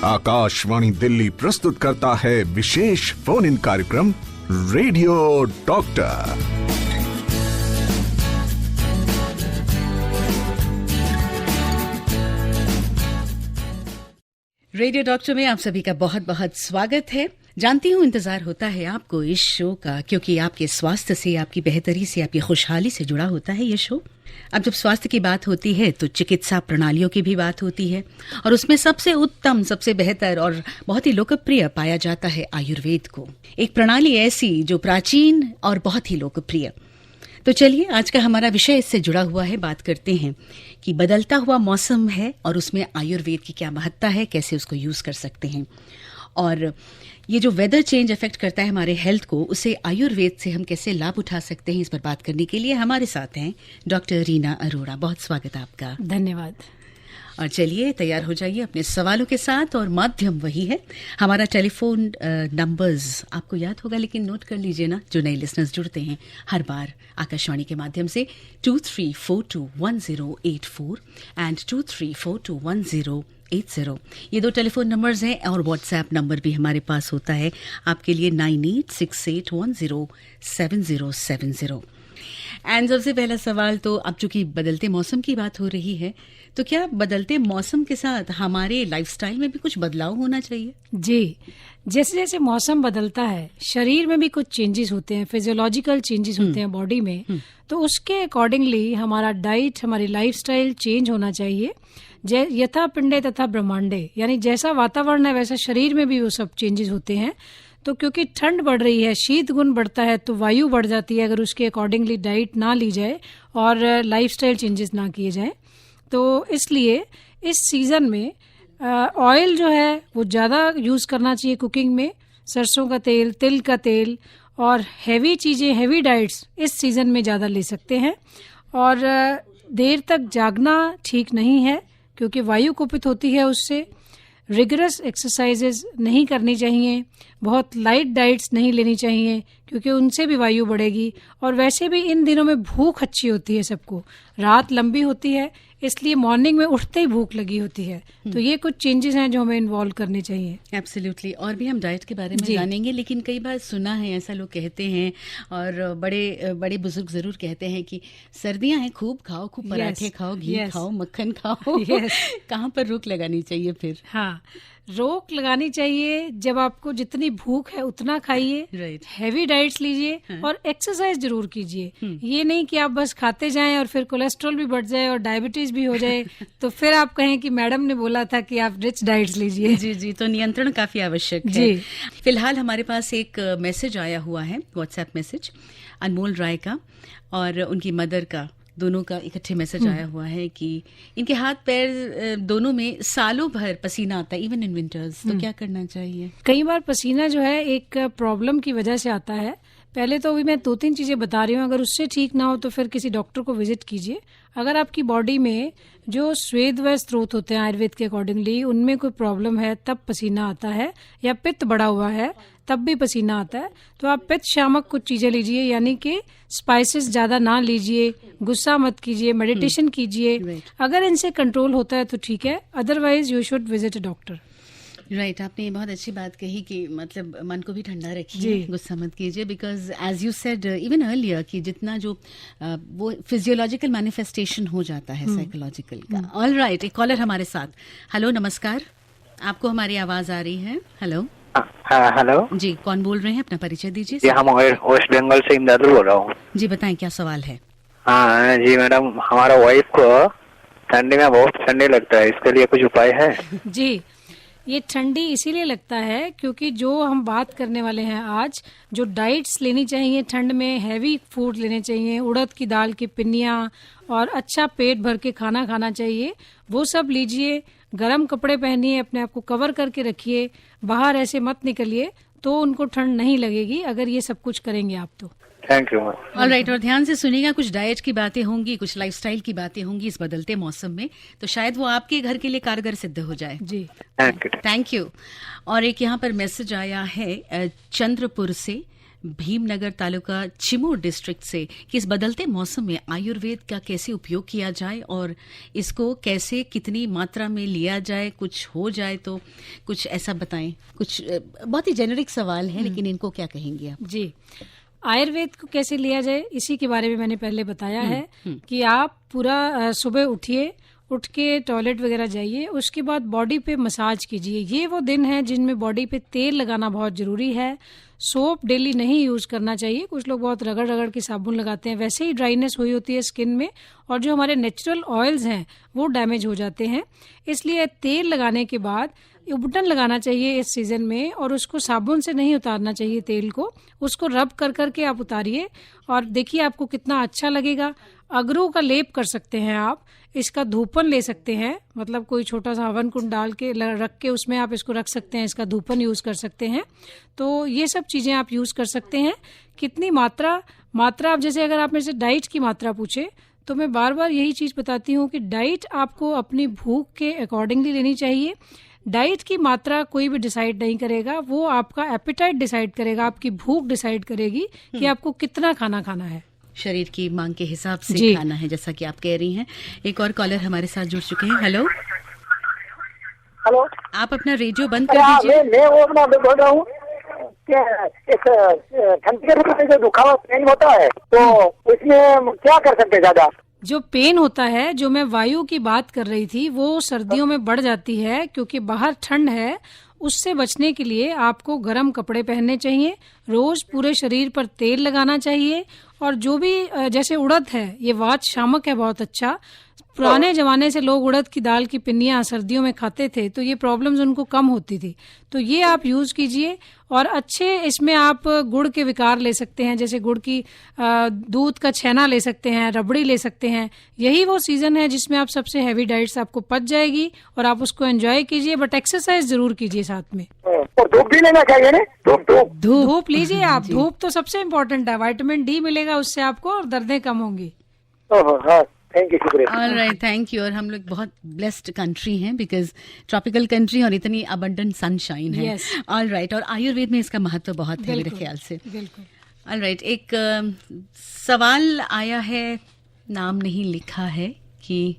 आकाशवाणी दिल्ली प्रस्तुत करता है विशेष फोन इन कार्यक्रम रेडियो डॉक्टर। रेडियो डॉक्टर में आप सभी का बहुत बहुत स्वागत है। जानती हूँ इंतजार होता है आपको इस शो का, क्योंकि आपके स्वास्थ्य से, आपकी बेहतरी से, आपकी खुशहाली से जुड़ा होता है ये शो। अब जब स्वास्थ्य की बात होती है तो चिकित्सा प्रणालियों की भी बात होती है, और उसमें सबसे उत्तम, सबसे बेहतर और बहुत ही लोकप्रिय पाया जाता है आयुर्वेद को। एक प्रणाली ऐसी जो प्राचीन और बहुत ही लोकप्रिय। तो चलिए, आज का हमारा विषय इससे जुड़ा हुआ है। बात करते हैं कि बदलता हुआ मौसम है और उसमें आयुर्वेद की क्या महत्ता है, कैसे उसको यूज कर सकते हैं, और ये जो वेदर चेंज अफेक्ट करता है हमारे हेल्थ को, उसे आयुर्वेद से हम कैसे लाभ उठा सकते हैं, इस पर बात करने के लिए हमारे साथ हैं डॉक्टर रीना अरोड़ा। बहुत स्वागत आपका। धन्यवाद। और चलिए, तैयार हो जाइए अपने सवालों के साथ, और माध्यम वही है हमारा टेलीफोन नंबर्स आपको याद होगा, लेकिन नोट कर लीजिए ना, जो नए लिसनर्स जुड़ते हैं हर बार आकाशवाणी के माध्यम से 23421084 एंड 23421080। ये दो टेलीफोन नंबर्स हैं, और व्हाट्सएप नंबर भी हमारे पास होता है आपके लिए 9868107070। एंड सबसे पहला सवाल तो, अब चूंकि बदलते मौसम की बात हो रही है, तो क्या बदलते मौसम के साथ हमारे लाइफस्टाइल में भी कुछ बदलाव होना चाहिए? जी, जैसे जैसे मौसम बदलता है, शरीर में भी कुछ चेंजेस होते हैं, फिजियोलॉजिकल चेंजेस होते हैं बॉडी में, तो उसके अकॉर्डिंगली हमारा डाइट, हमारी लाइफस्टाइल चेंज होना चाहिए। यथा पिंडे तथा ब्रह्मांडे, यानी जैसा वातावरण है वैसा शरीर में भी वो सब चेंजेस होते हैं। तो क्योंकि ठंड बढ़ रही है, शीत गुण बढ़ता है, तो वायु बढ़ जाती है अगर उसके अकॉर्डिंगली डाइट ना ली जाए और लाइफस्टाइल चेंजेस ना किए जाएं। तो इसलिए इस सीजन में ऑयल जो है वो ज़्यादा यूज़ करना चाहिए कुकिंग में। सरसों का तेल, तिल का तेल और हैवी चीज़ें, हैवी डाइट्स इस सीज़न में ज़्यादा ले सकते हैं। और देर तक जागना ठीक नहीं है, क्योंकि वायु कुपित होती है उससे। रिगरस एक्सरसाइजेज नहीं करनी चाहिए, बहुत लाइट डाइट्स नहीं लेनी चाहिए, क्योंकि उनसे भी वायु बढ़ेगी। और वैसे भी इन दिनों में भूख अच्छी होती है सबको, रात लंबी होती है, इसलिए मॉर्निंग में उठते ही भूख लगी होती है। तो ये कुछ चेंजेस हैं जो हमें इन्वॉल्व करने चाहिए। एब्सोल्युटली। और भी हम डाइट के बारे में जानेंगे, लेकिन कई बार सुना है, ऐसा लोग कहते हैं, और बड़े बुजुर्ग जरूर कहते हैं कि सर्दियां हैं, खूब खाओ, खूब पराठे खाओ, घी खाओ, मक्खन खाओ। कहाँ पर रोक लगानी चाहिए फिर? हाँ, रोक लगानी चाहिए, जब आपको जितनी भूख है उतना खाइए, हैवी डाइट्स लीजिए, और एक्सरसाइज जरूर कीजिए। ये नहीं कि आप बस खाते जाएं और फिर कोलेस्ट्रॉल भी बढ़ जाए और डायबिटीज भी हो जाए, तो फिर आप कहें कि मैडम ने बोला था कि आप रिच डाइट्स लीजिए। जी, तो नियंत्रण काफी आवश्यक है। फिलहाल हमारे पास एक मैसेज आया हुआ है, व्हाट्सएप मैसेज, अनमोल राय का और उनकी मदर का, दोनों का इकट्ठे मैसेज आया हुआ है कि इनके हाथ पैर दोनों में सालों भर पसीना आता है, इवन इन विंटर्स। तो क्या करना चाहिए? कई बार पसीना जो है एक प्रॉब्लम की वजह से आता है। पहले तो अभी मैं 2-3 चीजें बता रही हूँ, अगर उससे ठीक ना हो तो फिर किसी डॉक्टर को विजिट कीजिए। अगर आपकी बॉडी में जो स्वेद व स्रोत होते हैं आयुर्वेद के अकॉर्डिंगली, उनमें कोई प्रॉब्लम है तब पसीना आता है, या पित्त बढ़ा हुआ है तब भी पसीना आता है, तो आप पित्त शामक कुछ चीजें लीजिए, यानी कि स्पाइसेस ज्यादा ना लीजिए, गुस्सा मत कीजिए, मेडिटेशन कीजिए। अगर इनसे कंट्रोल होता है तो ठीक है, otherwise you should visit a doctor. Right, आपने ये बहुत अच्छी बात कही कि मतलब मन को भी ठंडा रखिए, गुस्सा मत कीजिए, because as you said even earlier कि जितना जो वो फिजियोलॉजिकल मैनिफेस्टेशन हो जाता है साइकोलॉजिकल का। ऑल राइट, एक कॉलर हमारे साथ। हेलो, नमस्कार, आपको हमारी आवाज आ रही है? हेलो। हेलो जी, कौन बोल रहे हैं? अपना परिचय दीजिए। जी, हम वेस्ट बंगाल से इमदादुल बोल रहा हूँ। जी, बताएं क्या सवाल है? हाँ जी मैडम, हमारा वाइफ को ठंडी में बहुत ठंडी लगता है, इसके लिए कुछ उपाय है? जी, ये ठंडी इसीलिए लगता है क्योंकि जो हम बात करने वाले हैं आज, जो डाइट्स लेनी चाहिए ठंड में, हैवी फूड लेने चाहिए, उड़द की दाल की पिन्नियाँ और अच्छा पेट भर के खाना खाना चाहिए, वो सब लीजिए। गर्म कपड़े पहनिए, अपने आप को कवर करके रखिए, बाहर ऐसे मत निकलिए, तो उनको ठंड नहीं लगेगी अगर ये सब कुछ करेंगे आप तो। Thank you. ऑल राइट, और ध्यान से सुनिएगा, कुछ डाइट की बातें होंगी, कुछ लाइफस्टाइल की बातें होंगी इस बदलते मौसम में, तो शायद वो आपके घर के लिए कारगर सिद्ध हो जाए। जी, थैंक यू। और एक यहाँ पर मैसेज आया है चंद्रपुर से, भीमनगर तालुका चिमूर डिस्ट्रिक्ट से कि इस बदलते मौसम में आयुर्वेद का कैसे उपयोग किया जाए और इसको कैसे कितनी मात्रा में लिया जाए, कुछ हो जाए तो कुछ ऐसा बताएं। कुछ बहुत ही जेनेरिक सवाल है लेकिन इनको क्या कहेंगे आप? जी, आयुर्वेद को कैसे लिया जाए इसी के बारे में मैंने पहले बताया है कि आप पूरा सुबह उठ के टॉयलेट वगैरह जाइए, उसके बाद बॉडी पे मसाज कीजिए। ये वो दिन है जिनमें बॉडी पे तेल लगाना बहुत जरूरी है। सोप डेली नहीं यूज करना चाहिए। कुछ लोग बहुत रगड़ रगड़ के साबुन लगाते हैं, वैसे ही ड्राइनेस हुई होती है स्किन में और जो हमारे नेचुरल ऑयल्स हैं वो डैमेज हो जाते हैं। इसलिए तेल लगाने के बाद उबटन लगाना चाहिए इस सीजन में और उसको साबुन से नहीं उतारना चाहिए तेल को, उसको रब कर करके आप उतारिए और देखिए आपको कितना अच्छा लगेगा। अगरू का लेप कर सकते हैं आप, इसका धूपन ले सकते हैं, मतलब कोई छोटा सा हवन कुंड डाल के रख के उसमें आप इसको रख सकते हैं, इसका धूपन यूज कर सकते हैं। तो ये सब चीजें आप यूज कर सकते हैं। कितनी मात्रा आप जैसे अगर आप मेरे से डाइट की मात्रा पूछे तो मैं बार बार यही चीज बताती हूँ कि डाइट आपको अपनी भूख के अकॉर्डिंगली लेनी चाहिए। डाइट की मात्रा कोई भी डिसाइड नहीं करेगा, वो आपका एपिटाइट डिसाइड करेगा, आपकी भूख डिसाइड करेगी कि आपको कितना खाना है। शरीर की मांग के हिसाब से खाना है, जैसा कि आप कह रही हैं। एक और कॉलर हमारे साथ जुड़ चुके हैं। हेलो, आप अपना रेडियो बंद कर दीजिए। मैं वो अपना बोल रहा हूँ ठंडी के रूप में जो दुखावा पेन होता है तो इसमें क्या कर सकते हैं? ज्यादा जो पेन होता है, जो मैं वायु की बात कर रही थी, वो सर्दियों में बढ़ जाती है क्योंकि बाहर ठंड है। उससे बचने के लिए आपको गर्म कपड़े पहनने चाहिए, रोज पूरे शरीर पर तेल लगाना चाहिए और जो भी जैसे उड़द है, ये वात शामक है बहुत अच्छा। पुराने जमाने से लोग उड़द की दाल की पिन्नियां सर्दियों में खाते थे तो ये प्रॉब्लम्स उनको कम होती थी। तो ये आप यूज कीजिए और अच्छे इसमें आप गुड़ के विकार ले सकते हैं, जैसे गुड़ की दूध का छेना ले सकते हैं, रबड़ी ले सकते हैं। यही वो सीजन है जिसमें आप सबसे हैवी डाइट्स आपको पच जाएगी और आप उसको एंजॉय कीजिए, बट एक्सरसाइज जरूर कीजिए साथ में। और धूप भी लेना चाहिए ना? धूप लीजिए आप। धूप तो सबसे इम्पोर्टेंट है, विटामिन डी मिलेगा उससे आपको और दर्दें कम होंगी। थैंक यू, शुक्रिया। Alright, thank you. और हम लोग बहुत ब्लेस्ड कंट्री हैं बिकॉज ट्रॉपिकल कंट्री और इतनी अबंडेंट सनशाइन है। ऑलराइट, और आयुर्वेद में इसका महत्व बहुत है मेरे ख्याल से। बिल्कुल। ऑलराइट, एक सवाल आया है, नाम नहीं लिखा है कि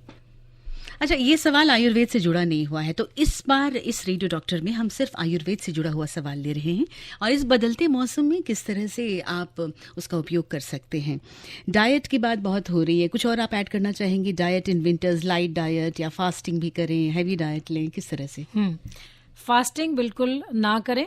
अच्छा, ये सवाल आयुर्वेद से जुड़ा नहीं हुआ है, तो इस बार इस रेडियो डॉक्टर में हम सिर्फ आयुर्वेद से जुड़ा हुआ सवाल ले रहे हैं और इस बदलते मौसम में किस तरह से आप उसका उपयोग कर सकते हैं। डाइट की बात बहुत हो रही है, कुछ और आप ऐड करना चाहेंगे? Diet in winters, light diet या फास्टिंग भी करें, हैवी डाइट लें, किस तरह से? फास्टिंग बिल्कुल ना करें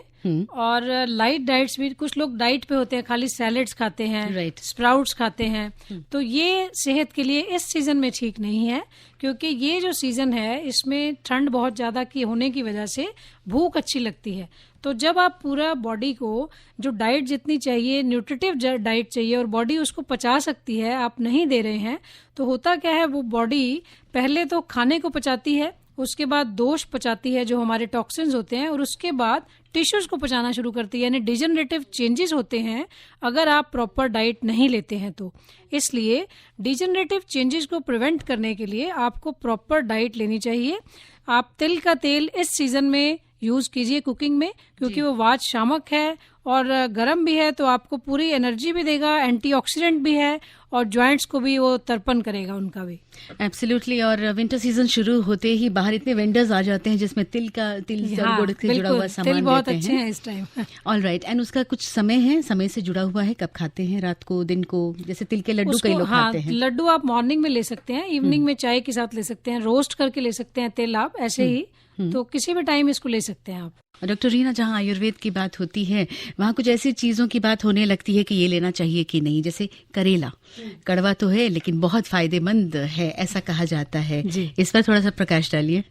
और लाइट डाइट्स भी, कुछ लोग डाइट पे होते हैं, खाली सैलेड्स खाते हैं, स्प्राउट्स खाते हैं, तो ये सेहत के लिए इस सीजन में ठीक नहीं है क्योंकि ये जो सीजन है इसमें ठंड बहुत ज्यादा की होने की वजह से भूख अच्छी लगती है। तो जब आप पूरा बॉडी को जो डाइट जितनी चाहिए, न्यूट्रिटिव डाइट चाहिए और बॉडी उसको पचा सकती है, आप नहीं दे रहे हैं, तो होता क्या है, वो बॉडी पहले तो खाने को पचाती है, उसके बाद दोष पचाती है जो हमारे टॉक्सिन्स होते हैं और उसके बाद टिश्यूज को पचाना शुरू करती है, यानी डिजेनरेटिव चेंजेस होते हैं अगर आप प्रॉपर डाइट नहीं लेते हैं तो। इसलिए डिजेनरेटिव चेंजेस को प्रिवेंट करने के लिए आपको प्रॉपर डाइट लेनी चाहिए। आप तिल का तेल इस सीजन में यूज कीजिए कुकिंग में क्योंकि वो वात शामक है और गर्म भी है, तो आपको पूरी एनर्जी भी देगा, एंटीऑक्सीडेंट भी है और जॉइंट्स को भी वो तर्पण करेगा उनका भी। एब्सोल्युटली। और विंटर सीजन शुरू होते ही बाहर इतने वेंडर्स आ जाते हैं जिसमें तिल गुड़ से जुड़ा हुआ सामान तिल बहुत अच्छे हैं इस टाइम। ऑलराइट, एंड उसका कुछ समय है, समय से जुड़ा हुआ है, कब खाते हैं, रात को, दिन को? जैसे तिल के लड्डू कई लोग खाते हैं। लड्डू आप मॉर्निंग में ले सकते हैं, इवनिंग में चाय के साथ ले सकते हैं, रोस्ट करके ले सकते हैं तिल आप ऐसे ही, तो किसी भी टाइम इसको ले सकते हैं आप। डॉक्टर रीना, जहाँ आयुर्वेद की बात होती है वहाँ कुछ ऐसी चीजों की बात होने लगती है कि ये लेना चाहिए कि नहीं, जैसे करेला कड़वा तो है लेकिन बहुत फायदेमंद है, ऐसा कहा जाता है। इस पर थोड़ा सा प्रकाश डालिए।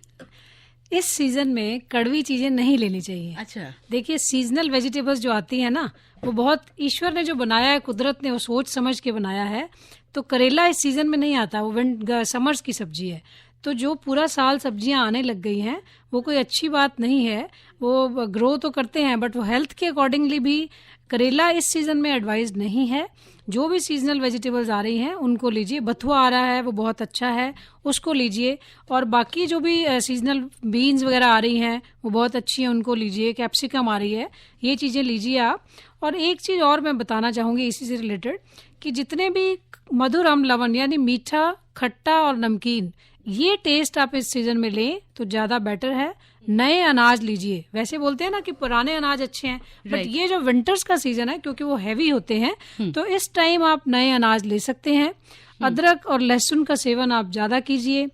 इस सीजन में कड़वी चीजें नहीं लेनी चाहिए। अच्छा, देखिए सीजनल वेजिटेबल्स जो आती है ना, वो बहुत ईश्वर ने जो बनाया है, कुदरत ने वो सोच समझ के बनाया है। तो करेला इस सीजन में नहीं आता, वो समर्स की सब्जी है। तो जो पूरा साल सब्जियां आने लग गई हैं वो कोई अच्छी बात नहीं है। वो ग्रो तो करते हैं बट वो हेल्थ के अकॉर्डिंगली भी करेला इस सीजन में एडवाइज नहीं है। जो भी सीजनल वेजिटेबल्स आ रही हैं उनको लीजिए। बथुआ आ रहा है वो बहुत अच्छा है, उसको लीजिए। और बाकी जो भी सीजनल बीन्स वगैरह आ रही हैं वो बहुत अच्छी हैं, उनको लीजिए। कैप्सिकम आ रही है, ये चीज़ें लीजिए आप। और एक चीज़ और मैं बताना चाहूँगी इसी से रिलेटेड कि जितने भी मधुर अम्ल लवण यानी मीठा, खट्टा और नमकीन, ये टेस्ट आप इस सीजन में लें तो ज़्यादा बेटर है। नए अनाज लीजिए। वैसे बोलते हैं ना कि पुराने अनाज अच्छे हैं, बट ये जो विंटर्स का सीजन है क्योंकि वो हैवी होते हैं तो इस टाइम आप नए अनाज ले सकते हैं। अदरक और लहसुन का सेवन आप ज्यादा कीजिए।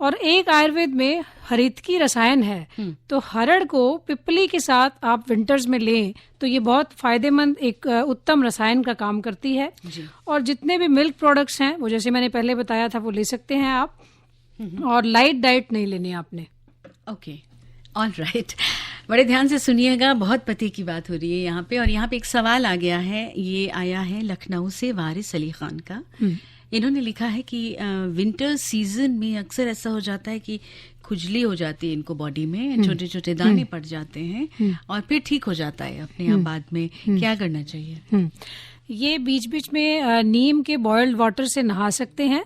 और एक आयुर्वेद में हरितकी रसायन है, तो हरड़ को पिपली के साथ आप विंटर्स में लें तो ये बहुत फायदेमंद एक उत्तम रसायन का काम करती है। और जितने भी मिल्क प्रोडक्ट्स हैं वो जैसे मैंने पहले बताया था वो ले सकते हैं आप। और लाइट डाइट नहीं लेनी आपने। Okay, all right. बड़े ध्यान से सुनिएगा, बहुत पते की बात हो रही है यहाँ पे। और यहाँ पे एक सवाल आ गया है, ये आया है लखनऊ से वारिस अली खान का। इन्होंने लिखा है कि विंटर सीजन में अक्सर ऐसा हो जाता है कि खुजली हो जाती है इनको बॉडी में, छोटे छोटे दाने पड़ जाते हैं और फिर ठीक हो जाता है अपने आप बाद में। क्या करना चाहिए? ये बीच बीच में नीम के बॉइल्ड वाटर से नहा सकते हैं।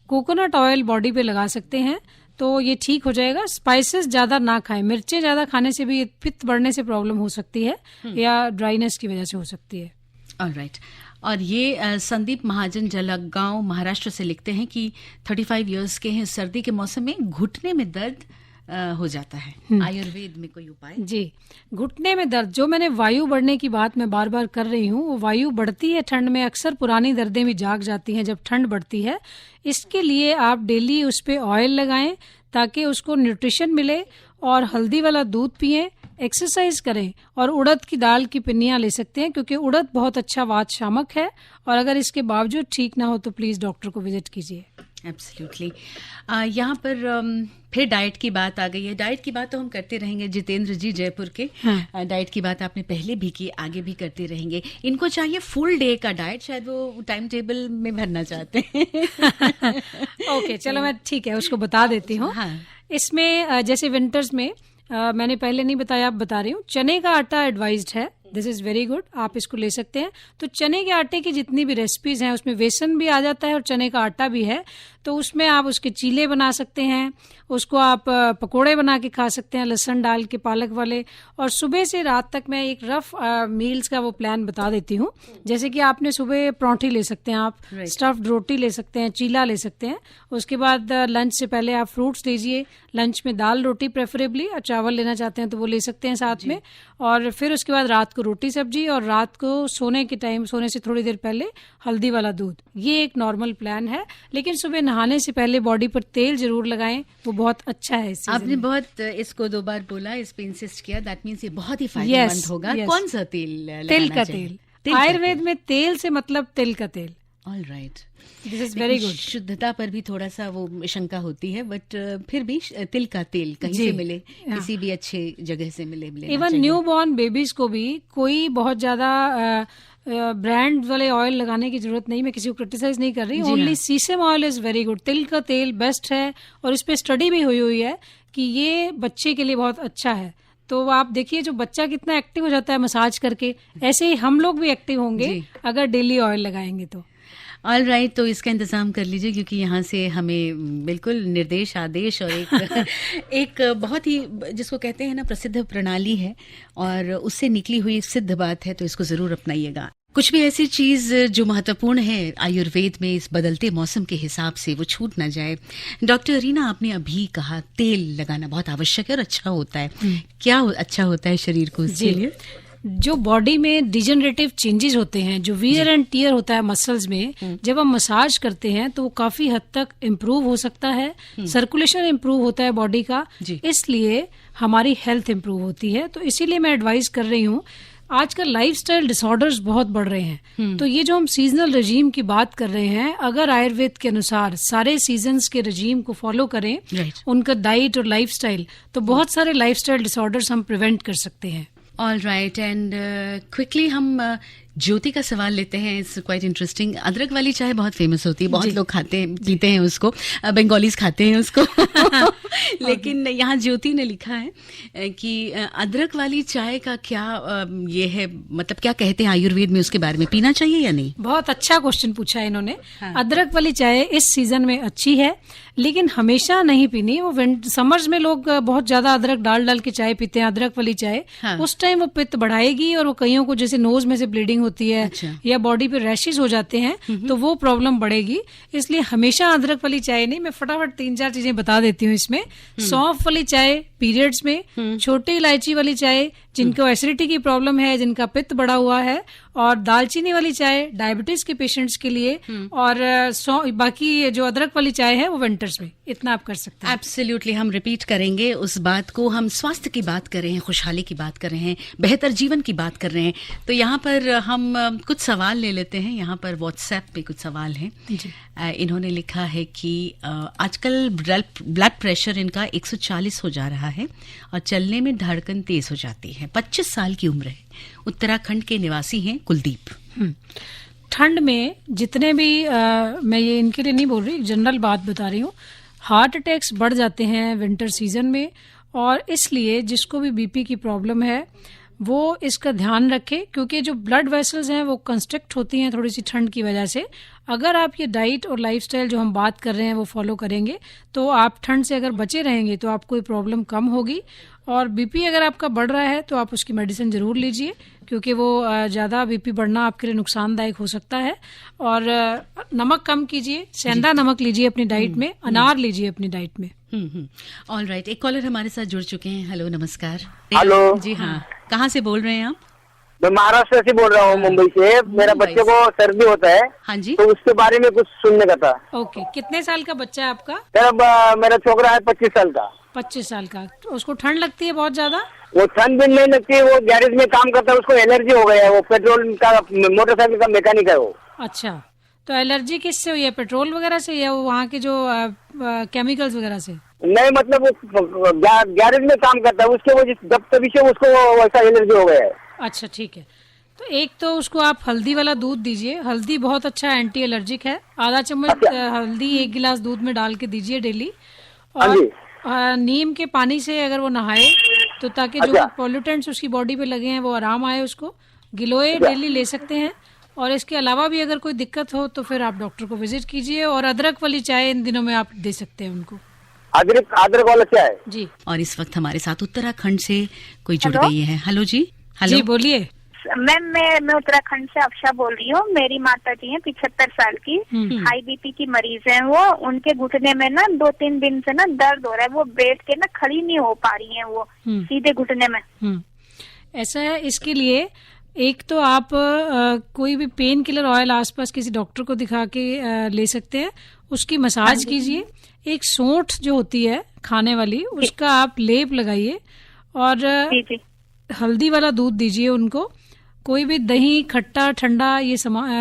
कोकोनट ऑयल बॉडी पे लगा सकते हैं तो ये ठीक हो जाएगा। स्पाइसेस ज्यादा ना खाएं, मिर्चें ज्यादा खाने से भी पित्त बढ़ने से प्रॉब्लम हो सकती है या ड्राइनेस की वजह से हो सकती है। ऑलराइट। और ये संदीप महाजन जलगांव महाराष्ट्र से लिखते हैं कि 35 इयर्स के हैं, सर्दी के मौसम में घुटने में दर्द हो जाता है, आयुर्वेद में कोई उपाय? जी, घुटने में दर्द, जो मैंने वायु बढ़ने की बात मैं बार बार कर रही हूँ, वो वायु बढ़ती है ठंड में, अक्सर पुरानी दर्दें भी जाग जाती हैं जब ठंड बढ़ती है। इसके लिए आप डेली उस पे ऑयल लगाएं ताकि उसको न्यूट्रिशन मिले। और हल्दी वाला दूध पिएं, एक्सरसाइज करें और उड़द की दाल की पिन्नियां ले सकते हैं क्योंकि उड़द बहुत अच्छा वात शामक है। और अगर इसके बावजूद ठीक ना हो तो प्लीज डॉक्टर को विजिट कीजिए। एब्सोल्युटली। यहाँ पर फिर डाइट की बात आ गई है। डाइट की बात तो हम करते रहेंगे, जितेंद्र जी जयपुर के। डाइट की बात आपने पहले भी की, आगे भी करते रहेंगे। इनको चाहिए फुल डे का डाइट, शायद वो टाइम टेबल में भरना चाहते हैं। ओके, चलो मैं ठीक है उसको बता देती हूँ। इसमें जैसे विंटर्स में मैंने पहले नहीं बताया, अब बता रही हूँ। चने का आटा एडवाइज्ड है, दिस इज वेरी गुड, आप इसको ले सकते हैं। तो चने के आटे की जितनी भी रेसिपीज हैं उसमें बेसन भी आ जाता है और चने का आटा भी है, तो उसमें आप उसके चीले बना सकते हैं, उसको आप पकोड़े बना के खा सकते हैं लहसुन डाल के, पालक वाले। और सुबह से रात तक मैं एक रफ मील्स का वो प्लान बता देती हूँ। जैसे कि आपने सुबह परांठी ले सकते हैं, आप स्टफ्ड रोटी ले सकते हैं, चीला ले सकते हैं। उसके बाद लंच से पहले आप फ्रूट्स लीजिए, लंच में दाल रोटी प्रेफरेबली, और चावल लेना चाहते हैं तो वो ले सकते हैं साथ में। और फिर उसके बाद रात को रोटी सब्जी, और रात को सोने के टाइम, सोने से थोड़ी देर पहले हल्दी वाला दूध। ये एक नॉर्मल प्लान है। लेकिन सुबह नहाने से पहले बॉडी पर तेल जरूर लगाएं, वो बहुत अच्छा है। आपने बहुत इसको 2 बार बोला, इस पे इंसिस्ट किया, दैट मींस ये बहुत ही फायदेमंद होगा। कौन सा तेल? तिल का तेल। आयुर्वेद में तेल से मतलब तिल का तेल। All right, this is very good. शुद्धता पर भी थोड़ा सा वो शंका होती है, बट फिर भी तिल का तेल कहीं से मिले, किसी भी अच्छे जगह से मिले। इवन न्यू बॉर्न बेबीज को भी कोई बहुत ज्यादा ब्रांड वाले ऑयल लगाने की जरूरत नहीं। मैं किसी को क्रिटिसाइज नहीं कर रही, only sesame oil is very good. तिल का तेल बेस्ट है और इस पे स्टडी भी हुई है कि ये बच्चे के लिए बहुत अच्छा है। तो आप देखिए जो बच्चा कितना एक्टिव हो जाता है मसाज करके, ऐसे ही हम लोग भी एक्टिव होंगे अगर डेली ऑयल लगाएंगे तो। ऑल राइट, तो इसका इंतजाम कर लीजिए क्योंकि यहाँ से हमें बिल्कुल निर्देश, आदेश और एक बहुत ही जिसको कहते हैं ना प्रसिद्ध प्रणाली है और उससे निकली हुई सिद्ध बात है, तो इसको जरूर अपनाइएगा। कुछ भी ऐसी चीज जो महत्वपूर्ण है आयुर्वेद में इस बदलते मौसम के हिसाब से, वो छूट ना जाए। डॉक्टर रीना, आपने अभी कहा तेल लगाना बहुत आवश्यक है और अच्छा होता है। क्या अच्छा होता है शरीर को उसके लिए? जो बॉडी में डिजेनरेटिव चेंजेस होते हैं, जो वियर एंड टियर होता है मसल्स में, जब हम मसाज करते हैं तो वो काफी हद तक इम्प्रूव हो सकता है। सर्कुलेशन इम्प्रूव होता है बॉडी का, इसलिए हमारी हेल्थ इम्प्रूव होती है। तो इसीलिए मैं एडवाइस कर रही हूँ। आजकल लाइफस्टाइल डिसऑर्डर्स बहुत बढ़ रहे हैं, तो ये जो हम सीजनल रजीम की बात कर रहे हैं, अगर आयुर्वेद के अनुसार सारे सीजन्स के रजीम को फॉलो करें, उनका डाइट और लाइफस्टाइल, तो बहुत सारे लाइफस्टाइल डिसऑर्डर्स हम प्रिवेंट कर सकते हैं। ऑल राइट, एंड क्विकली हम ज्योति का सवाल लेते हैं। It's quite interesting. अदरक वाली चाय बहुत फेमस होती है, बहुत लोग खाते हैं, पीते हैं उसको, बंगालीज खाते हैं उसको। लेकिन यहाँ ज्योति ने लिखा है कि अदरक वाली चाय का क्या ये है, मतलब क्या कहते हैं आयुर्वेद में उसके बारे में, पीना चाहिए या नहीं? बहुत अच्छा क्वेश्चन पूछा है इन्होंने। अदरक वाली चाय इस सीजन में अच्छी है, लेकिन हमेशा नहीं पीनी। वो समर्स में लोग बहुत ज्यादा अदरक डाल डाल के चाय पीते हैं, अदरक वाली चाय। उस टाइम वो पित्त बढ़ाएगी और वो कईयों को जैसे नोज में से ब्लीडिंग होती है या बॉडी पे रैशेस हो जाते हैं, तो वो प्रॉब्लम बढ़ेगी। इसलिए हमेशा अदरक वाली चाय नहीं। मैं फटाफट 3-4 चीजें बता देती हूँ इसमें। सौंफ वाली चाय पीरियड्स में, छोटी इलायची वाली चाय जिनको एसिडिटी की प्रॉब्लम है, जिनका पित्त बढ़ा हुआ है, और दालचीनी वाली चाय डायबिटीज के पेशेंट्स के लिए, और बाकी जो अदरक वाली चाय है वो विंटर्स में। इतना आप कर सकते हैं। एब्सोल्युटली, हम रिपीट करेंगे उस बात को। हम स्वास्थ्य की बात कर रहे हैं, खुशहाली की बात कर रहे हैं, बेहतर जीवन की बात कर रहे हैं। तो यहाँ पर हम कुछ सवाल ले लेते हैं। यहाँ पर व्हाट्सएप पे कुछ सवाल हैं। इन्होंने लिखा है कि आजकल ब्लड प्रेशर इनका 140 हो जा रहा है और चलने में धड़कन तेज हो जाती है। 25 साल की उम्र है, उत्तराखंड के निवासी हैं कुलदीप। ठंड में जितने भी मैं ये इनके लिए नहीं बोल रही, जनरल बात बता रही हूँ, हार्ट अटैक्स बढ़ जाते हैं विंटर सीजन में। और इसलिए जिसको भी बीपी की प्रॉब्लम है वो इसका ध्यान रखे, क्योंकि जो ब्लड वेसल्स हैं वो कंस्ट्रिक्ट होती हैं थोड़ी सी ठंड की वजह से। अगर आप ये डाइट और लाइफस्टाइल जो हम बात कर रहे हैं वो फॉलो करेंगे तो आप ठंड से अगर बचे रहेंगे तो आपको ये प्रॉब्लम कम होगी। और बीपी अगर आपका बढ़ रहा है तो आप उसकी मेडिसिन जरूर लीजिए, क्योंकि वो ज़्यादा बीपी बढ़ना आपके लिए नुकसानदायक हो सकता है। और नमक कम कीजिए, सेंधा नमक लीजिए अपनी डाइट में, अनार लीजिए अपनी डाइट में। ऑल राइट, एक कॉलर हमारे साथ जुड़ चुके हैं। हेलो, नमस्कार। हेलो जी हाँ, कहाँ से बोल रहे हैं आप? मैं महाराष्ट्र से बोल रहा हूँ, मुंबई से। मेरा बच्चे को सर्दी होता है। हाँ जी, तो उसके बारे में कुछ सुनने का था। ओके, कितने साल का बच्चा है आपका? मेरा छोकरा है 25 साल का। 25 साल का। तो उसको ठंड लगती है बहुत ज्यादा? वो ठंड भी नहीं लगती, वो गैरेज में काम करता है, उसको एलर्जी हो गया है। वो पेट्रोल का, मोटरसाइकिल का मैकेनिक है वो। अच्छा, तो एलर्जी किससे हुई है? पेट्रोल वगैरह से या वहाँ के जो केमिकल्स वगैरह से? नहीं, मतलब वो गैरेज में काम करता है, उसके वजह जब तभी से उसको वैसा एलर्जी हो गया है। अच्छा, ठीक है। तो एक तो उसको आप हल्दी वाला दूध दीजिए। हल्दी बहुत अच्छा एंटी एलर्जिक है। आधा चम्मच हल्दी 1 गिलास दूध में डाल के दीजिए डेली। और नीम के पानी से अगर वो नहाए तो ताकि जो पॉल्यूटेंट्स उसकी बॉडी पे लगे हैं वो आराम आए उसको। गिलोय डेली ले सकते हैं। और इसके अलावा भी अगर कोई दिक्कत हो तो फिर आप डॉक्टर को विजिट कीजिए। और अदरक वाली चाय इन दिनों में आप दे सकते हैं उनको। अदरक वाला चाय जी। और इस वक्त हमारे साथ उत्तराखंड से कोई जुड़ गई है। हेलो जी। हेलो जी, बोलिए। मैम मैं उत्तराखंड से अफशा बोल रही हूँ। मेरी माता जी हैं 75 साल की, हाई बीपी की मरीज हैं वो। उनके घुटने में ना 2-3 दिन से ना दर्द हो रहा है। वो बैठ के ना खड़ी नहीं हो पा रही हैं वो सीधे घुटने में। ऐसा है, इसके लिए एक तो आप कोई भी पेन किलर ऑयल आसपास किसी डॉक्टर को दिखा के ले सकते हैं। उसकी मसाज कीजिए। एक सौंठ जो होती है खाने वाली, उसका आप लेप लगाइए। और हल्दी वाला दूध दीजिए उनको। कोई भी दही, खट्टा, ठंडा ये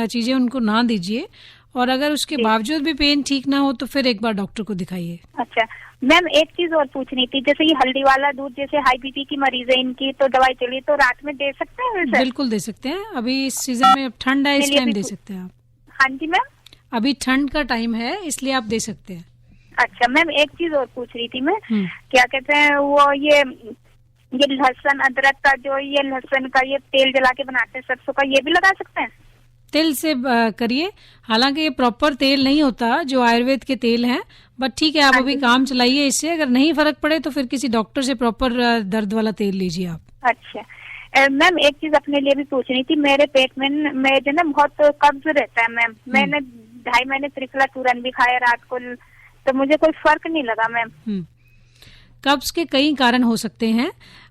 चीजें उनको ना दीजिए। और अगर उसके बावजूद भी पेन ठीक ना हो तो फिर एक बार डॉक्टर को दिखाइए। अच्छा मैम, एक चीज और पूछनी थी। जैसे ये हल्दी वाला दूध, जैसे हाई बीपी की मरीज है इनकी, तो दवाई चलिए तो रात में दे सकते हैं सर? बिल्कुल दे सकते हैं। अभी इस सीजन में ठंड है, इस टाइम दे सकते हैं आप। हाँ जी मैम, अभी ठंड का टाइम है इसलिए आप दे सकते हैं। अच्छा मैम, एक चीज और पूछ रही थी मैं, क्या कहते हैं वो ये लहसुन अदरक का जो ये लहसुन का ये तेल जला के बनाते हैं सरसों का, ये भी लगा सकते हैं? तिल से करिए। हालांकि ये प्रॉपर तेल नहीं होता जो आयुर्वेद के तेल हैं, बट ठीक है, आप अभी काम चलाइए इससे। अगर नहीं फर्क पड़े तो फिर किसी डॉक्टर से प्रॉपर दर्द वाला तेल लीजिए आप। अच्छा मैम, एक चीज अपने लिए भी पूछनी थी। मेरे पेट में जो ना बहुत कब्ज रहता है मैम। मैंने 2.5 महीने त्रिफला चूरन भी खाया रात को, तो मुझे कोई फर्क नहीं लगा मैम। कब्ज के कई कारण हो सकते हैं।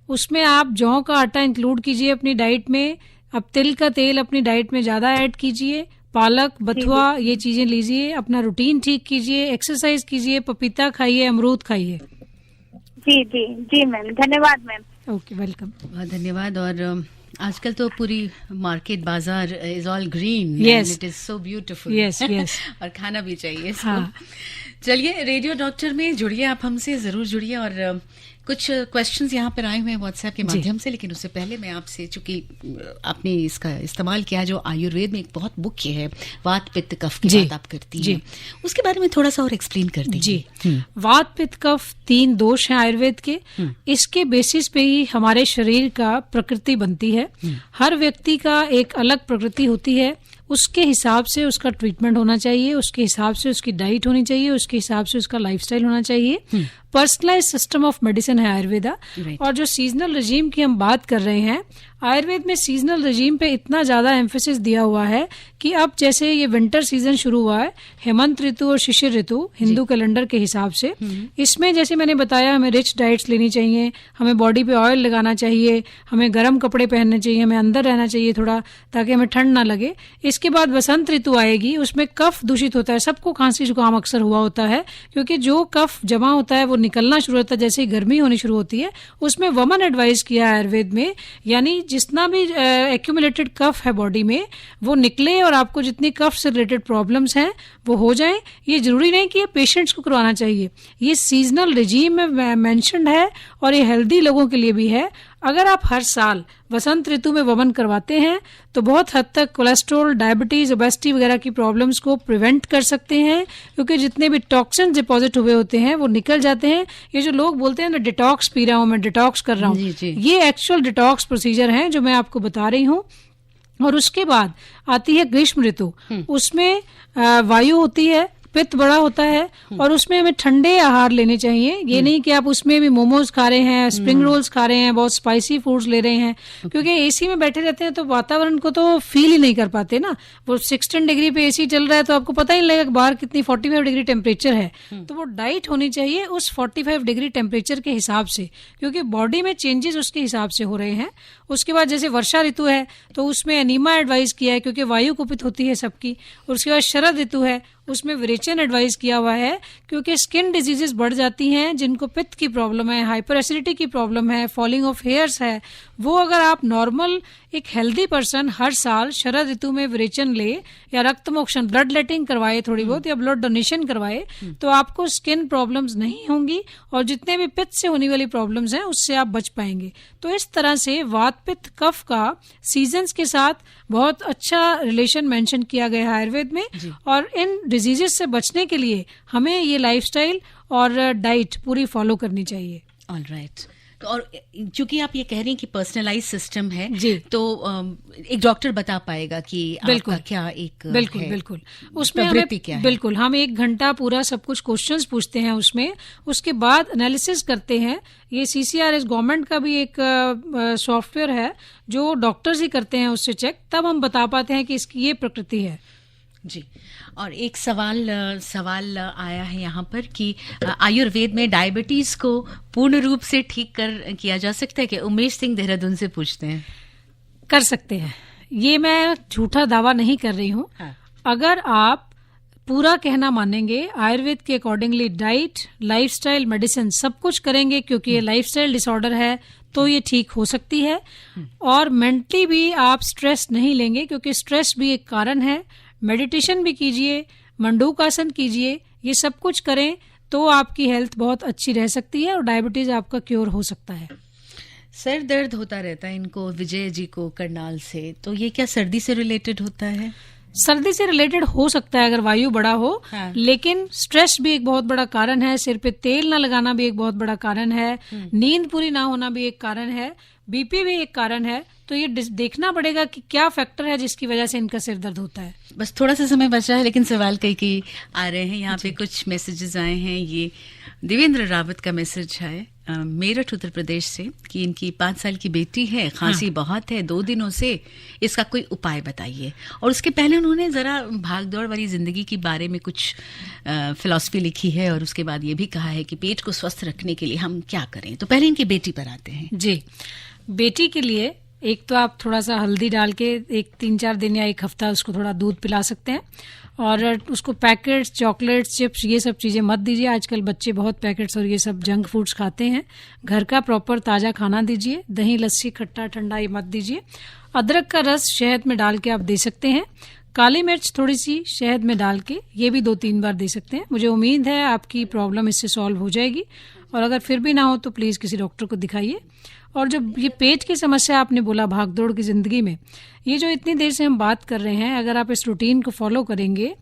उसमें आप जौ का आटा इंक्लूड कीजिए अपनी डाइट में। अब तिल का तेल अपनी डाइट में ज्यादा ऐड कीजिए। पालक, बथुआ, ये चीजें लीजिए। अपना रूटीन ठीक कीजिए, एक्सरसाइज कीजिए, पपीता खाइए, अमरूद खाइए। जी जी जी मैम, धन्यवाद मैम। Okay, welcome. बहुत धन्यवाद। और आजकल तो पूरी मार्केट बाजार is all green. Yes. It is so beautiful. Yes, yes. और खाना भी चाहिए इसको। हाँ। चलिए, रेडियो डॉक्टर में जुड़िए, आप हमसे जरूर जुड़िए। और कुछ क्वेश्चंस यहाँ पर आए हुए हैं व्हाट्सएप के माध्यम से, लेकिन उससे पहले मैं आपसे, चूंकि आपने इसका इस्तेमाल किया, जो आयुर्वेद में एक बहुत मुख्य है, वात पित्त कफ की बात आप करती हैं, उसके बारे में थोड़ा सा और एक्सप्लेन कर दीजिए। जी, वात पित्त कफ 3 दोष हैं आयुर्वेद के। इसके बेसिस पे ही हमारे शरीर का प्रकृति बनती है। हर व्यक्ति का एक अलग प्रकृति होती है, उसके हिसाब से उसका ट्रीटमेंट होना चाहिए, उसके हिसाब से उसकी डाइट होनी चाहिए, उसके हिसाब से उसका लाइफस्टाइल होना चाहिए। पर्सनलाइज सिस्टम ऑफ मेडिसिन है आयुर्वेदा। और जो सीजनल रजीम की हम बात कर रहे हैं, आयुर्वेद में सीजनल रजीम पे इतना ज्यादा एम्फेसिस दिया हुआ है कि अब जैसे ये विंटर सीजन शुरू हुआ है, हेमंत ऋतु और शिशिर ऋतु हिंदू कैलेंडर के हिसाब से, इसमें जैसे मैंने बताया हमें रिच डाइट्स लेनी चाहिए, हमें बॉडी पे ऑयल लगाना चाहिए, हमें गर्म कपड़े पहनने चाहिए, हमें अंदर रहना चाहिए थोड़ा, ताकि हमें ठंड ना लगे। इसके बाद बसंत ऋतु आएगी, उसमें कफ दूषित होता है, सबको खांसी जुकाम अक्सर हुआ होता है, क्योंकि जो कफ जमा होता है वो निकलना शुरू होता है जैसे ही गर्मी होनी शुरू होती है। उसमें वमन एडवाइस किया है आयुर्वेद में, यानी जितना भी एक्यूमुलेटेड कफ है बॉडी में वो निकले और आपको जितनी कफ से रिलेटेड प्रॉब्लम्स हैं वो हो जाएं। ये जरूरी नहीं कि ये पेशेंट्स को करवाना चाहिए, ये सीजनल रिजीम में मेंशन्ड है और ये हेल्दी लोगों के लिए भी है। अगर आप हर साल वसंत ऋतु में वमन करवाते हैं तो बहुत हद तक कोलेस्ट्रॉल, डायबिटीज, ओबेसिटी वगैरह की प्रॉब्लम्स को प्रिवेंट कर सकते हैं, क्योंकि जितने भी टॉक्सिन डिपॉजिट हुए होते हैं वो निकल जाते हैं। ये जो लोग बोलते हैं ना डिटॉक्स पी रहा हूं मैं, डिटॉक्स कर रहा हूं, ये एक्चुअल डिटॉक्स प्रोसीजर है जो मैं आपको बता रही हूँ। और उसके बाद आती है ग्रीष्म ऋतु, उसमें वायु होती है, पित्त बड़ा होता है और उसमें हमें ठंडे आहार लेने चाहिए। ये नहीं कि आप उसमें भी मोमोज खा रहे हैं, स्प्रिंग रोल्स खा रहे हैं, बहुत स्पाइसी फूड्स ले रहे हैं, क्योंकि एसी में बैठे रहते हैं तो वातावरण को तो फील ही नहीं कर पाते ना। वो 16 डिग्री पे एसी चल रहा है तो आपको पता ही नहीं लगेगा बाहर कितनी 45 डिग्री टेम्परेचर है। तो वो डाइट होनी चाहिए उस 45 डिग्री टेम्परेचर के हिसाब से, क्योंकि बॉडी में चेंजेस उसके हिसाब से हो रहे हैं। उसके बाद जैसे वर्षा ऋतु है तो उसमें एनीमा एडवाइस किया है, क्योंकि वायु कुपित होती है सबकी। और उसके बाद शरद ऋतु है, उसमें विरेचन एडवाइस किया हुआ है, क्योंकि स्किन डिजीजेस बढ़ जाती हैं, जिनको पित्त की प्रॉब्लम है, हाइपर एसिडिटी की प्रॉब्लम है, फॉलिंग ऑफ हेयर्स है, वो अगर आप नॉर्मल एक हेल्दी पर्सन हर साल शरद ऋतु में विरेचन ले या रक्त मोक्षण, ब्लड लेटिंग करवाए थोड़ी बहुत, या ब्लड डोनेशन करवाए, तो आपको स्किन प्रॉब्लम्स नहीं होंगी और जितने भी पित्त से होने वाली प्रॉब्लम्स हैं उससे आप बच पाएंगे। तो इस तरह से वात पित्त कफ का सीजन्स के साथ बहुत अच्छा रिलेशन मेंशन किया गया है आयुर्वेद में। और इन डिजीजेस से बचने के लिए हमें ये लाइफस्टाइल और डाइट पूरी फॉलो करनी चाहिए। ऑलराइट। तो और चूंकि आप ये कह रही हैं कि पर्सनलाइज सिस्टम है जी, तो एक डॉक्टर बता पाएगा कि आपका क्या एक बिल्कुल है, बिल्कुल उसमें हमें क्या है? बिल्कुल हम 1 घंटा पूरा सब कुछ क्वेश्चंस पूछते हैं उसमें, उसके बाद एनालिसिस करते हैं। ये CCRS गवर्नमेंट का भी एक सॉफ्टवेयर है जो डॉक्टर्स ही करते हैं उससे चेक, तब हम बता पाते हैं कि इसकी ये प्रकृति है। जी। और एक सवाल आया है यहाँ पर कि आयुर्वेद में डायबिटीज को पूर्ण रूप से ठीक किया जा सकता है कि उमेश सिंह देहरादून से पूछते हैं। कर सकते हैं, ये मैं झूठा दावा नहीं कर रही हूँ। हाँ। अगर आप पूरा कहना मानेंगे, आयुर्वेद के अकॉर्डिंगली डाइट, लाइफस्टाइल, मेडिसिन सब कुछ करेंगे, क्योंकि ये लाइफस्टाइल डिसऑर्डर है, तो ये ठीक हो सकती है। और मेंटली भी आप स्ट्रेस नहीं लेंगे, क्योंकि स्ट्रेस भी एक कारण है। मेडिटेशन भी कीजिए, मंडूकासन कीजिए, ये सब कुछ करें तो आपकी हेल्थ बहुत अच्छी रह सकती है और डायबिटीज आपका क्योर हो सकता है। सर दर्द होता रहता है इनको, विजय जी को करनाल से, तो ये क्या सर्दी से रिलेटेड होता है? सर्दी से रिलेटेड हो सकता है अगर वायु बड़ा हो। हाँ। लेकिन स्ट्रेस भी एक बहुत बड़ा कारण है, सिर पे तेल ना लगाना भी एक बहुत बड़ा कारण है, नींद पूरी ना होना भी एक कारण है, बीपी भी एक कारण है। तो ये देखना पड़ेगा कि क्या फैक्टर है जिसकी वजह से इनका सिर दर्द होता है। बस थोड़ा सा समय बचा है, लेकिन सवाल कई आ रहे हैं। यहाँ पे कुछ मैसेजेस आए हैं। ये देवेंद्र रावत का मैसेज है मेरठ उत्तर प्रदेश से कि इनकी 5 साल की बेटी है, खांसी बहुत है 2 दिनों से, इसका कोई उपाय बताइए। और उसके पहले उन्होंने जरा भागदौड़ वाली जिंदगी के बारे में कुछ फिलॉसफी लिखी है और उसके बाद ये भी कहा है कि पेट को स्वस्थ रखने के लिए हम क्या करें। तो पहले इनकी बेटी पर आते हैं। जी, बेटी के लिए एक तो आप थोड़ा सा हल्दी डाल के 3-4 दिन या 1 हफ्ता उसको थोड़ा दूध पिला सकते हैं, और उसको पैकेट्स, चॉकलेट्स, चिप्स ये सब चीजें मत दीजिए। आजकल बच्चे बहुत पैकेट्स और ये सब जंक फूड्स खाते हैं। घर का प्रॉपर ताजा खाना दीजिए। दही, लस्सी, खट्टा, ठंडा ये मत दीजिए। अदरक का रस शहद में डाल के आप दे सकते हैं। काली मिर्च थोड़ी सी शहद में डाल के ये भी 2-3 बार दे सकते हैं। मुझे उम्मीद है आपकी प्रॉब्लम इससे सॉल्व हो जाएगी, और अगर फिर भी ना हो तो प्लीज़ किसी डॉक्टर को दिखाइए। और जो ये पेट की समस्या आपने बोला भागदौड़ की ज़िंदगी में, ये जो इतनी देर से हम बात कर रहे हैं, अगर आप इस रूटीन को फॉलो करेंगे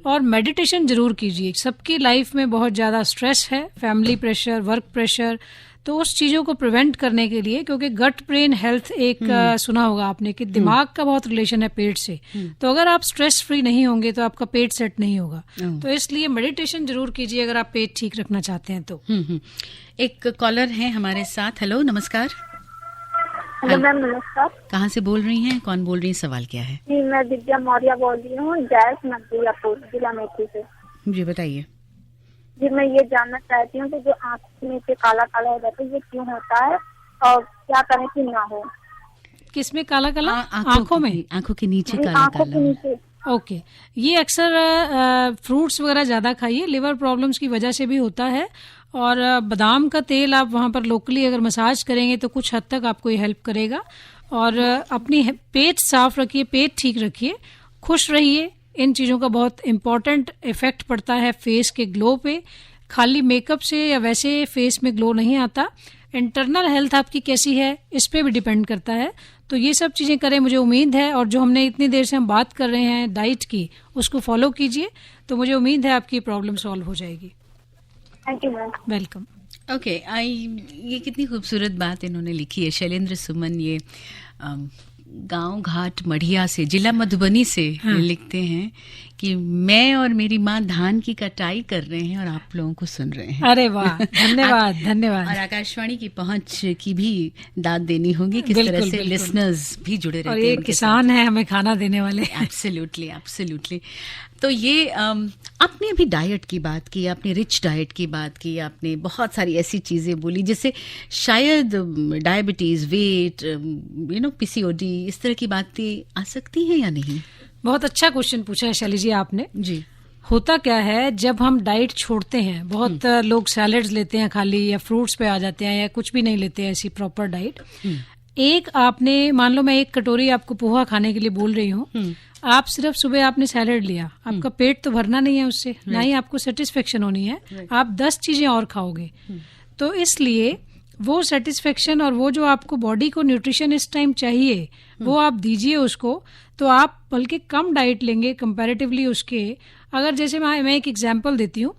और मेडिटेशन ज़रूर कीजिए। सबकी लाइफ में बहुत ज़्यादा स्ट्रेस है, फैमिली प्रेशर, वर्क प्रेशर, तो उस चीज़ों को प्रिवेंट करने के लिए, क्योंकि गट ब्रेन हेल्थ एक सुना होगा आपने कि दिमाग का बहुत रिलेशन है पेट से, तो अगर आप स्ट्रेस फ्री नहीं होंगे तो आपका पेट सेट नहीं होगा। तो इसलिए मेडिटेशन जरूर कीजिए अगर आप पेट ठीक रखना चाहते हैं तो। एक कॉलर है हमारे साथ। हेलो, नमस्कार। हेलो मैम, नमस्कार। कहाँ से बोल रही हैं, कौन बोल रही हैं, सवाल क्या है? जी, मैं विद्या मौर्य बोल रही हूँ, जैस नगरियापुर, जिला मेथी से। जी बताइए। जी, मैं ये जानना चाहती हूँ कि जो आँख में नीचे काला काला हो जाता है, ये क्यों होता है और क्या करें कि ना हो? किसमें काला काला? आंखों में, आंखों के नीचे काला आँखों के काला। नीचे। ओके, ये अक्सर फ्रूट्स वगैरह ज़्यादा खाइए, लिवर प्रॉब्लम्स की वजह से भी होता है। और बादाम का तेल आप वहाँ पर लोकली अगर मसाज करेंगे तो कुछ हद तक आपको ये हेल्प करेगा। और अपनी पेट साफ रखिए, पेट ठीक रखिए, खुश रहिए। इन चीज़ों का बहुत इम्पॉर्टेंट इफेक्ट पड़ता है फेस के ग्लो पे। खाली मेकअप से या वैसे फेस में ग्लो नहीं आता, इंटरनल हेल्थ आपकी कैसी है इस पे भी डिपेंड करता है। तो ये सब चीज़ें करें, मुझे उम्मीद है। और जो हमने इतनी देर से हम बात कर रहे हैं डाइट की, उसको फॉलो कीजिए, तो मुझे उम्मीद है आपकी प्रॉब्लम सॉल्व हो जाएगी। Thank you ma'am. Welcome. Okay, ये कितनी खूबसूरत बात इन्होंने लिखी है, शैलेंद्र सुमन। ये गांव घाट मढ़िया से, जिला मधुबनी से लिखते हैं कि मैं और मेरी माँ धान की कटाई कर रहे हैं और आप लोगों को सुन रहे हैं। अरे वाह, धन्यवाद धन्यवाद। और आकाशवाणी की पहुंच की भी दाद देनी होगी, किस तरह से लिसनर्स भी जुड़े रहते हैं। और ये किसान है हमें खाना देने वाले। Absolutely absolutely. तो ये आपने अभी डाइट की बात की, आपने रिच डाइट की बात की, आपने बहुत सारी ऐसी चीज़ें बोली जिससे शायद डायबिटीज़, वेट, पीसीओडी, इस तरह की बातें आ सकती हैं या नहीं? बहुत अच्छा क्वेश्चन पूछा है शैली जी आपने। जी। होता क्या है, जब हम डाइट छोड़ते हैं, बहुत लोग सैलेड्स लेते हैं खाली, या फ्रूट्स पे आ जाते हैं, या कुछ भी नहीं लेते हैं ऐसी प्रॉपर डाइट। एक आपने मान लो मैं 1 कटोरी आपको पोहा खाने के लिए बोल रही हूँ, आप सिर्फ सुबह आपने सैलेड लिया, आपका पेट तो भरना नहीं है उससे, ना ही आपको सेटिस्फेक्शन होनी है। आप 10 चीजें और खाओगे। तो इसलिए वो सेटिस्फेक्शन और वो जो आपको बॉडी को न्यूट्रिशन इस टाइम चाहिए, वो आप दीजिए उसको। तो आप बल्कि कम डाइट लेंगे कंपैरेटिवली उसके। अगर जैसे मैं एक एग्जांपल देती हूँ,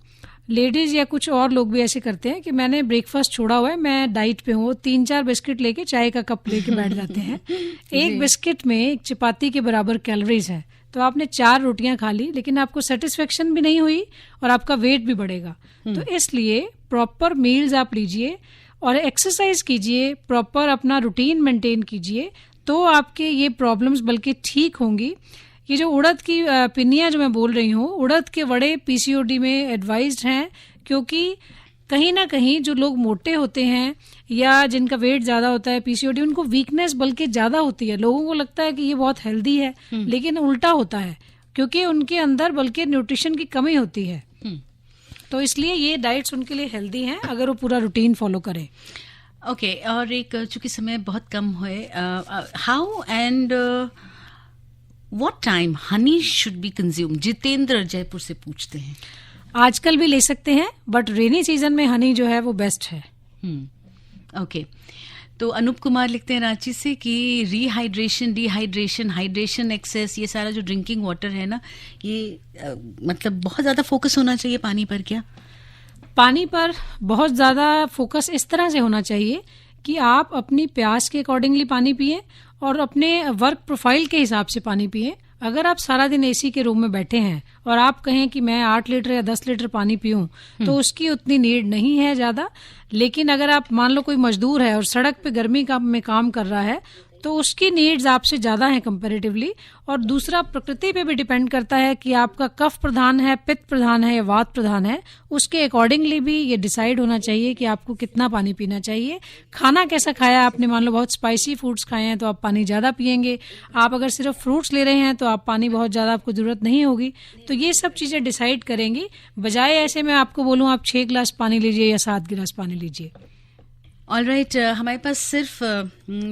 लेडीज या कुछ और लोग भी ऐसे करते हैं कि मैंने ब्रेकफास्ट छोड़ा हुआ है, मैं डाइट पे हूँ, 3-4 बिस्किट लेके चाय का कप लेके बैठ जाते हैं। एक बिस्किट में एक चपाती के बराबर कैलोरीज है, तो आपने 4 रोटियां खा ली, लेकिन आपको सेटिस्फेक्शन भी नहीं हुई और आपका वेट भी बढ़ेगा। तो इसलिए प्रॉपर मील्स आप लीजिए और एक्सरसाइज कीजिए, प्रॉपर अपना रूटीन मेंटेन कीजिए, तो आपके ये प्रॉब्लम्स बल्कि ठीक होंगी। ये जो उड़द की पिनिया जो मैं बोल रही हूँ, उड़द के वड़े पीसीओडी में एडवाइज्ड हैं, क्योंकि कहीं ना कहीं जो लोग मोटे होते हैं या जिनका वेट ज्यादा होता है, पीसीओडी, उनको वीकनेस बल्कि ज्यादा होती है। लोगों को लगता है कि ये बहुत हेल्दी है, लेकिन उल्टा होता है, क्योंकि उनके अंदर बल्कि न्यूट्रिशन की कमी होती है। तो इसलिए ये डाइट्स उनके लिए हेल्दी हैं अगर वो पूरा रूटीन फॉलो करें। ओके, और एक चूंकि समय बहुत कम है, how and what time Honey should be consume? Jitendra Jaipur से पूछते हैं। आजकल भी ले सकते हैं, बट रेनी सीजन में हनी जो है वो बेस्ट है। ओके, तो अनूप कुमार लिखते हैं रांची से कि डिहाइड्रेशन, हाइड्रेशन एक्सेस, ये सारा जो ड्रिंकिंग वाटर है ना, ये मतलब बहुत ज्यादा फोकस होना चाहिए पानी पर। क्या पानी पर बहुत ज्यादा फोकस इस तरह से होना चाहिए कि आप अपनी प्यास के अकॉर्डिंगली पानी पिए और अपने वर्क प्रोफाइल के हिसाब से पानी पिए। अगर आप सारा दिन एसी के रूम में बैठे हैं और आप कहें कि मैं 8 लीटर या 10 लीटर पानी पीऊं, तो उसकी उतनी नीड नहीं है ज्यादा। लेकिन अगर आप मान लो कोई मजदूर है और सड़क पे गर्मी में काम कर रहा है, तो उसकी नीड्स आपसे ज्यादा है कंपैरेटिवली। और दूसरा, प्रकृति पे भी डिपेंड करता है कि आपका कफ प्रधान है, पित्त प्रधान है या वात प्रधान है। उसके अकॉर्डिंगली भी ये डिसाइड होना चाहिए कि आपको कितना पानी पीना चाहिए। खाना कैसा खाया आपने, मान लो बहुत स्पाइसी फूड्स खाए हैं तो आप पानी ज्यादा पिएंगे। आप अगर सिर्फ फ्रूट्स ले रहे हैं तो आप पानी बहुत ज्यादा आपको जरूरत नहीं होगी। तो ये सब चीजें डिसाइड करेंगी, बजाय ऐसे मैं आपको बोलूं आप 6 गिलास पानी लीजिए या 7 गिलास पानी लीजिए। ऑलराइट, हमारे पास सिर्फ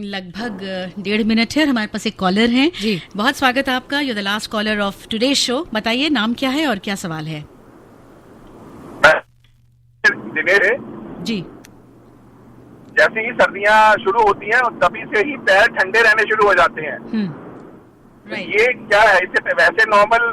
लगभग 1.5 मिनट है और हमारे पास एक कॉलर हैं। जी। बहुत स्वागत है आपका। You the last caller of today show. बताइए नाम क्या है और क्या सवाल है? दिनेश है। जी। जैसे ही सर्दियां शुरू होती हैं तभी से ही पैर ठंडे रहने शुरू हो जाते हैं। राइट। ये क्या है? इससे वैसे नॉर्मल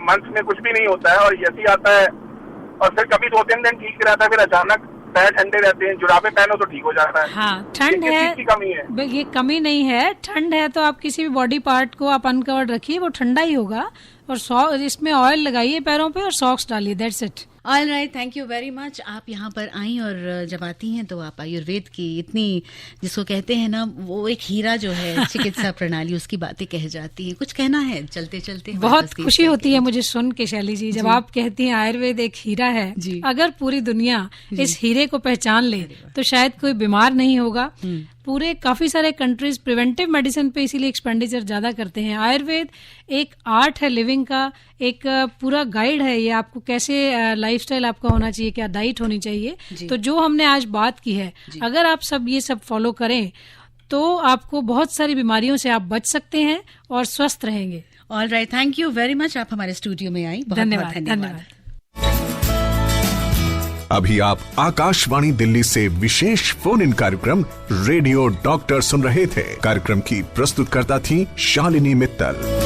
मंथ में कुछ भी नहीं होता है और जैसे ही आता है और फिर कभी 2-3 दिन ठीक रहता है, फिर अचानक पैर ठंडे रहते हैं। जुराबे पहनो तो ठीक हो जाता है। हाँ, ठंड ये किस है, चीज़ की कमी है? ये कमी नहीं है। ठंड है तो आप किसी भी बॉडी पार्ट को आप अनकवर्ड रखिए, वो ठंडा ही होगा। और इसमें ऑयल लगाइए पैरों पे और सॉक्स डालिए, that's it. All right, thank you very much. आप यहाँ पर आई और जब आती हैं तो आप आयुर्वेद की इतनी, जिसको कहते हैं ना, वो एक हीरा जो है चिकित्सा प्रणाली, उसकी बातें कह जाती हैं। कुछ कहना है चलते चलते? बहुत खुशी होती है मुझे सुन के शैली जी, जब आप कहती हैं आयुर्वेद एक हीरा है। अगर पूरी दुनिया इस हीरे को पहचान ले तो शायद कोई बीमार नहीं होगा। पूरे काफी सारे कंट्रीज प्रिवेंटिव मेडिसिन पे इसीलिए एक्सपेंडिचर ज्यादा करते हैं। आयुर्वेद एक आर्ट है लिविंग का, एक पूरा गाइड है। ये आपको कैसे लाइफस्टाइल आपका होना चाहिए, क्या डाइट होनी चाहिए। तो जो हमने आज बात की है, अगर आप सब ये सब फॉलो करें तो आपको बहुत सारी बीमारियों से आप बच सकते हैं और स्वस्थ रहेंगे। All right, thank you very much. आप हमारे स्टूडियो में आई, बहुत धन्यवाद। अभी आप आकाशवाणी दिल्ली से विशेष फोन इन कार्यक्रम रेडियो डॉक्टर सुन रहे थे। कार्यक्रम की प्रस्तुतकर्ता थी शालिनी मित्तल।